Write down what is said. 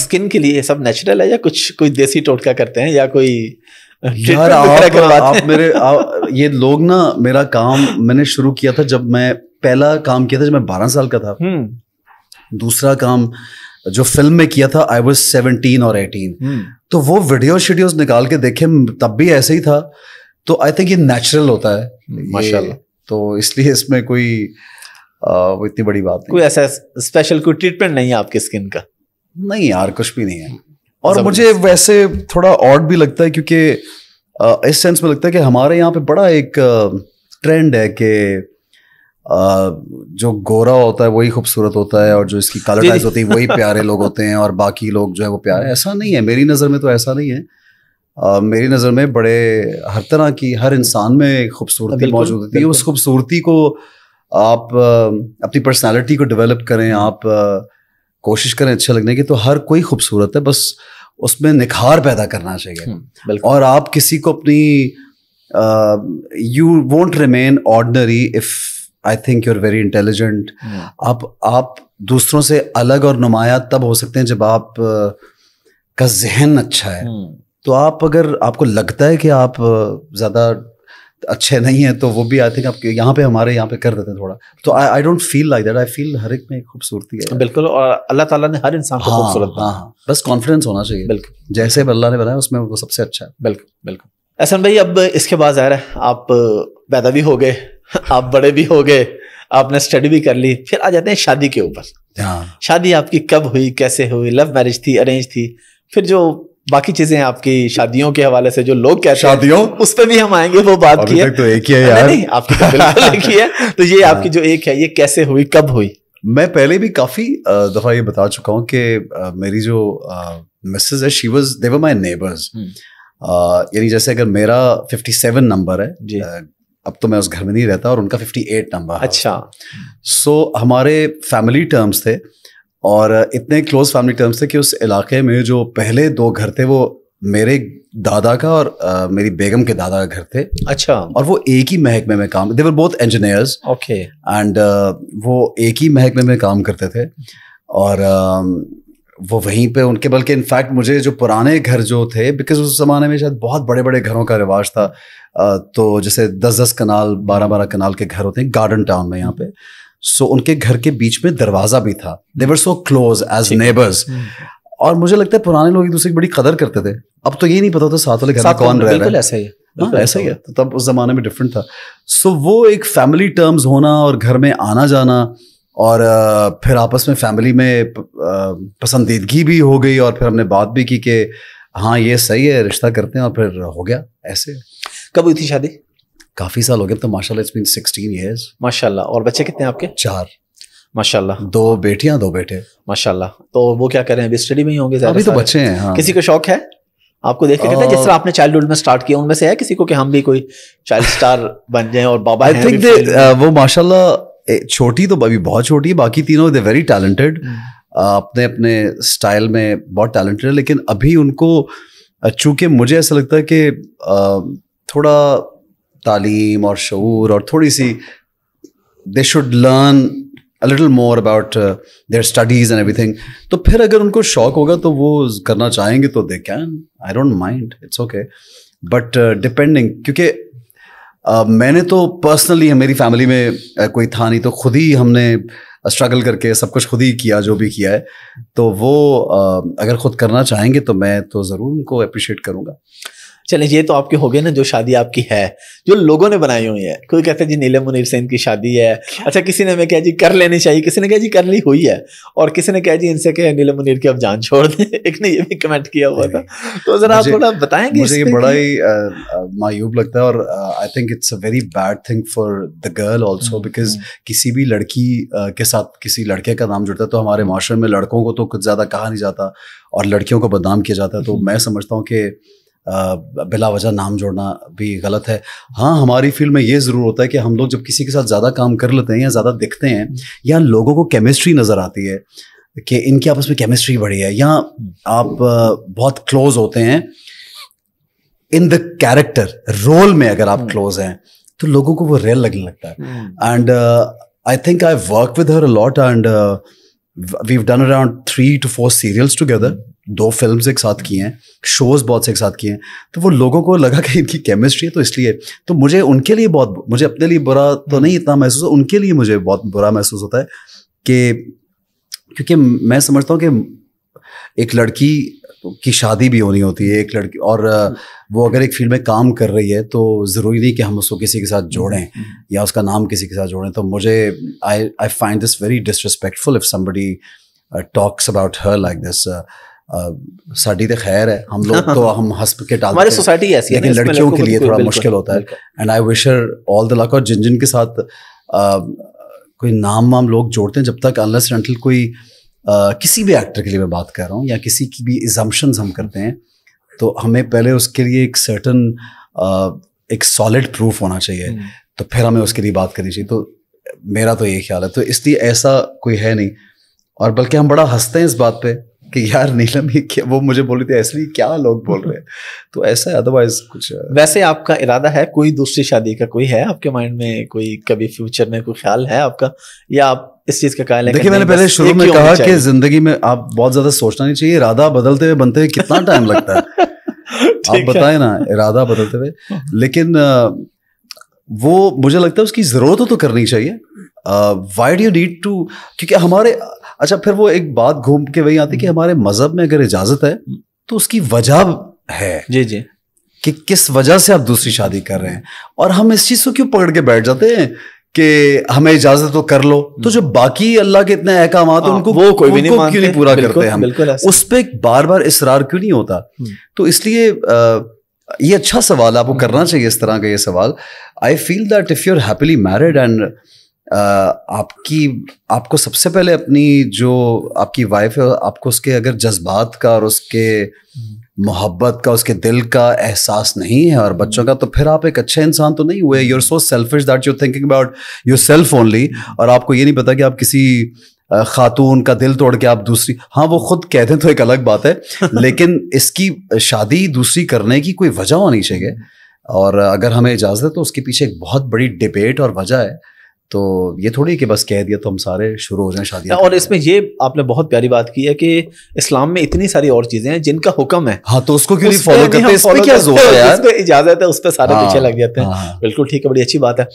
Skin کے لیے سب natural ہے یا کچھ کوئی دیسی ٹوٹکا کرتے ہیں یا کوئی یار آپ میرے یہ لوگ نا میرا کام میں نے شروع کیا تھا جب میں پہلا کام کیا تھا جب میں 12 سال کا تھا. دوسرا کام جو فلم میں کیا تھا I was 17 اور 18. تو وہ ویڈیو شیڈیوز نکال کے دیکھے تب بھی ایسے ہی تھا. تو آئی تھنک یہ نیچرل ہوتا ہے ماشاء اللہ. تو اس لیے اس میں کوئی اتنی بڑی بات نہیں. کوئی ایسا اسپیشل کوئی ٹریٹمنٹ نہیں ہے آپ کی اسکن کا؟ نہیں یار کچھ بھی نہیں ہے. اور مجھے ویسے تھوڑا آڈ بھی لگتا ہے کیونکہ اس سینس میں لگتا ہے کہ ہمارے یہاں پہ بڑا ایک ٹرینڈ ہے کہ جو گورا ہوتا ہے وہی خوبصورت ہوتا ہے اور جو اس کی کالر ٹائز ہوتی ہے وہی پیارے لوگ ہوتے ہیں اور باقی لوگ جو ہے وہ پیارے. ایسا نہیں ہے میری نظر میں. تو ایسا نہیں ہے میری نظر میں. بڑے ہر طرح کی ہر انسان میں خوبصورتی موجود ہوتی ہے. اس خوبصورتی کو آپ اپنی پرسنالٹی کو ڈیولپ کریں, آپ کوشش کریں اچھا لگنے کی. تو ہر کوئی خوبصورت ہے, بس اس میں نکھار پیدا کرنا چاہیے. اور آپ کسی کو اپنی you won't remain ordinary if I think you are very intelligent. آپ دوسروں سے الگ اور نمایاں تب ہو سکتے ہیں جب آپ کا ذہن اچھا ہے. تو آپ اگر آپ کو لگتا ہے کہ آپ زیادہ اچھے نہیں ہیں تو وہ بھی آئی تھنک آپ یہاں پہ ہمارے یہاں پہ کر دیتے ہیں تھوڑا. تو I don't feel like that. I feel ہر ایک میں خوبصورتی ہے. بالکل. اور اللہ تعالیٰ نے ہر انسان کو خوبصورت بنایا. ہاں بس کانفیڈنس ہونا چاہیے. بالکل جیسے اللہ نے بنایا اس میں وہ سب سے اچھا ہے. بالکل بالکل. احسن بھائی اب اس کے بعد ظاہر ہے آپ پیدا بھی ہو گئے, آپ بڑے بھی ہو گئے, آپ نے اسٹڈی بھی کر لی, پھر آ جاتے ہیں شادی کے اوپر. شادی آپ کی کب ہوئی, کیسے ہوئی, لو میرج تھی, ارینج تھی, پھر جو باقی چیزیں آپ کی شادیوں کے حوالے سے جو لوگ کہتے ہیں شادیوں اس پہ بھی ہم آئیں گے. وہ بات کی ہے تو ایک ہی ہے یار. نہیں آپ کی تو بالکل ایک ہی ہے. تو یہ آپ کی جو ایک ہے یہ کیسے ہوئی, کب ہوئی؟ میں پہلے بھی کافی دفعہ یہ بتا چکا ہوں کہ میری جو مسز ہے they were my neighbors. یعنی جیسے اگر میرا 57 نمبر ہے جی, اب تو میں اس گھر میں نہیں رہتا, اور ان کا 58 نمبر. اچھا. سو ہمارے فیملی ٹرمز تھے اور اتنے کلوز فیملی ٹرمز تھے کہ اس علاقے میں جو پہلے 2 گھر تھے وہ میرے دادا کا اور میری بیگم کے دادا کا گھر تھے. اچھا. اور وہ ایک ہی محکمے میں کام, they were both engineers. Okay. And وہ ایک ہی محکمے میں کام کرتے تھے اور وہ وہیں پہ ان کے, بلکہ انفیکٹ مجھے جو پرانے گھر جو تھے, بیکاز اس زمانے میں شاید بہت بڑے بڑے گھروں کا رواج تھا, تو جیسے 10 کنال 12 کنال کے گھر ہوتے ہیں گارڈن ٹاؤن میں یہاں پہ. سو ان کے گھر کے بیچ میں دروازہ بھی تھا. they were so close as neighbors. اور مجھے لگتا ہے پرانے لوگ ایک دوسرے کی بڑی قدر کرتے تھے. اب تو یہ نہیں پتا ہوتا ساتھ والے گھر میں کون رہ رہا ہے. ایسا ہی ہے, ایسا ہی ہے. تو تب اس زمانے میں ڈفرینٹ تھا. سو وہ ایک فیملی ٹرمز ہونا اور گھر میں آنا جانا, اور پھر آپس میں فیملی میں پسندیدگی بھی ہو گئی, اور پھر ہم نے بات بھی کی کہ ہاں یہ صحیح ہے رشتہ کرتے ہیں, اور پھر ہو گیا ایسے. کب ہوئی تھی شادی؟ کافی سال ہو گئے. تو ماشاء اللہ it's been 16 years. ماشاء اللہ. اور بچے کتنے ہیں آپ کے؟ 4. ماشاء اللہ. 2 بیٹیاں 2 بیٹے. ماشاء اللہ. تو وہ کیا کریں, ابھی اسٹڈی میں ہی ہوں گے؟ ابھی تو بچے ہیں. ہاں. کسی کو شوق ہے آپ کو دیکھ کے کہتا ہے جس طرح آپ نے چائلڈ ہوڈ میں اسٹارٹ کیا, ان میں سے ہے کسی کو کہ ہم بھی کوئی چائلڈ اسٹار بن جائیں اور بابا ہیں؟ وہ ماشاء اللہ چھوٹی تو ابھی بہت چھوٹی ہے, باقی تینوں دے ویری ٹیلنٹڈ, اپنے اپنے اسٹائل میں بہت ٹیلنٹڈ ہے. لیکن ابھی ان کو چونکہ مجھے ایسا لگتا ہے کہ تھوڑا تعلیم اور شعور اور تھوڑی سی they should learn a little more about their studies and everything. تو پھر اگر ان کو شوق ہوگا تو وہ کرنا چاہیں گے تو they can. I don't mind. It's okay. But depending, کیونکہ میں نے تو پرسنلی میری فیملی میں کوئی تھا نہیں, تو خود ہی ہم نے اسٹرگل کر کے سب کچھ خود ہی کیا جو بھی کیا ہے. تو وہ اگر خود کرنا چاہیں گے تو میں تو ضرور ان کو اپریشیٹ کروں گا. چلیں یہ تو آپ کے ہو گئے نا جو شادی آپ کی ہے جو لوگوں نے بنائی ہوئی ہے. کوئی کہتے ہیں جی نیلم منیر سے ان کی شادی ہے, اچھا کسی نے ہمیں کہا جی کر لینی چاہیے, کسی نے کہا جی کر لی ہوئی ہے, اور کسی نے کہا جی ان سے کہ نیلم منیر کی اب جان چھوڑ دیں. ایک نے یہ بھی کمنٹ کیا ہوا تھا, تو ذرا آپ تھوڑا بتائیں گے. مجھے یہ بڑا ہی معیوب لگتا ہے, اور I think it's a very bad thing for the girl also, because کسی بھی لڑکی کے ساتھ کسی لڑکے کا نام جڑتا ہے تو ہمارے معاشرے میں لڑکوں کو تو کچھ زیادہ کہا نہیں جاتا اور لڑکیوں کو بدنام کیا جاتا ہے. تو میں سمجھتا ہوں کہ بلا وجہ نام جوڑنا بھی غلط ہے. ہاں ہماری فیلڈ میں یہ ضرور ہوتا ہے کہ ہم لوگ جب کسی کے ساتھ زیادہ کام کر لیتے ہیں یا زیادہ دکھتے ہیں یا لوگوں کو کیمسٹری نظر آتی ہے کہ ان کے آپس میں کیمسٹری بڑی ہے, یا آپ بہت کلوز ہوتے ہیں ان دا کیریکٹر رول میں, اگر آپ کلوز ہیں تو لوگوں کو وہ ریئل لگنے لگتا ہے. And I think I work with her a lot, and we've done around 3 to 4 serials together. 2 films ایک ساتھ کی ہیں, شوز بہت سے ایک ساتھ کیے ہیں, تو وہ لوگوں کو لگا کہ ان کی کیمسٹری ہے, تو اس لیے تو مجھے ان کے لیے بہت, مجھے اپنے لیے برا تو نہیں اتنا محسوس ہوتا, ان کے لیے مجھے بہت برا محسوس ہوتا ہے کہ کیونکہ میں سمجھتا ہوں کہ ایک لڑکی کی شادی بھی ہونی ہوتی ہے, ایک لڑکی, اور وہ اگر ایک فیلڈ میں کام کر رہی ہے تو ضروری نہیں کہ ہم اس کو کسی کے ساتھ جوڑیں یا اس کا نام کسی کے ساتھ جوڑیں. تو مجھے I find this very disrespectful if somebody talks about her like this. ساڈی تو خیر ہے, ہم لوگ تو ہم ہنس کے ڈالتے ہیں, ہماری سوسائٹی ایسی ہے, لیکن لڑکیوں کے لیے تھوڑا مشکل ہوتا ہے. اینڈ آئی وش ہر آل دا لک. اور جن کے ساتھ کوئی نام وام لوگ جوڑتے ہیں, جب تک unless and until کوئی کسی بھی ایکٹر کے لیے میں بات کر رہا ہوں, یا کسی کی بھی assumptions ہم کرتے ہیں, تو ہمیں پہلے اس کے لیے ایک سرٹن ایک سالڈ پروف ہونا چاہیے, تو پھر ہمیں اس کے لیے بات کرنی چاہیے. تو میرا تو یہ خیال ہے. تو اس لیے ایسا کوئی ہے نہیں, اور بلکہ ہم بڑا ہنستے ہیں اس بات پہ کہ یار نیلم وہ مجھے بول رہی تھی ایسے کیا لوگ بول رہے ہیں, تو ایسا ہے. ادروائز کچھ. ویسے آپ کا ارادہ ہے کوئی دوسری شادی کا, کوئی ہے آپ کے مائنڈ میں, کوئی کبھی فیوچر میں کوئی خیال ہے آپ کا, یا آپ اس چیز کا قائل ہیں؟ دیکھیے میں نے پہلے شروع میں کہا کہ زندگی میں آپ بہت زیادہ سوچنا نہیں چاہیے, ارادہ بدلتے ہوئے بنتے ہوئے کتنا ٹائم لگتا ہے, آپ بتائیں نا, ارادہ بدلتے ہوئے. لیکن وہ مجھے لگتا ہے اس کی ضرورت ہو تو کرنی چاہیے. Why do you need to, کیونکہ ہمارے, اچھا پھر وہ ایک بات گھوم کے وہی آتی کہ ہمارے مذہب میں اگر اجازت ہے تو اس کی وجہ ہے. جی جی, کہ کس وجہ سے آپ دوسری شادی کر رہے ہیں, اور ہم اس چیز کو کیوں پکڑ کے بیٹھ جاتے ہیں کہ ہمیں اجازت تو کر لو, تو جو باقی اللہ کے اتنے احکامات ہیں ان کو وہ کوئی بھی نہیں پورا کرتے ہم, اس پہ بار بار اصرار کیوں نہیں ہوتا. تو اس لیے یہ اچھا سوال آپ کو کرنا چاہیے اس طرح کا یہ سوال. I feel that if you are happily married and آپ کو سب سے پہلے اپنی جو آپ کی وائف ہے, آپ کو اس کے اگر جذبات کا اور اس کے محبت کا, اس کے دل کا احساس نہیں ہے, اور بچوں کا, تو پھر آپ ایک اچھے انسان تو نہیں ہوئے. You are so selfish that you are thinking about yourself only, اور آپ کو یہ نہیں پتا کہ آپ کسی خاتون کا دل توڑ کے آپ دوسری, ہاں وہ خود کہتے ہیں تو ایک الگ بات ہے, لیکن اس کی شادی دوسری کرنے کی کوئی وجہ ہونی چاہیے, اور اگر ہمیں اجازت ہے تو اس کے پیچھے ایک بہت بڑی ڈبیٹ اور وجہ ہے. تو یہ تھوڑی کہ بس کہہ دیا تو ہم سارے شروع ہو جائیں شادی. اور اس میں یہ آپ نے بہت پیاری بات کی ہے کہ اسلام میں اتنی ساری اور چیزیں ہیں جن کا حکم ہے, ہاں تو اس کو کیوں نہیں فالو کرتے, اس پہ کیا زور ہے یار, اجازت ہے اس پہ سارے پیچھے لگ جاتے ہیں. بالکل ٹھیک ہے, بڑی اچھی بات ہے.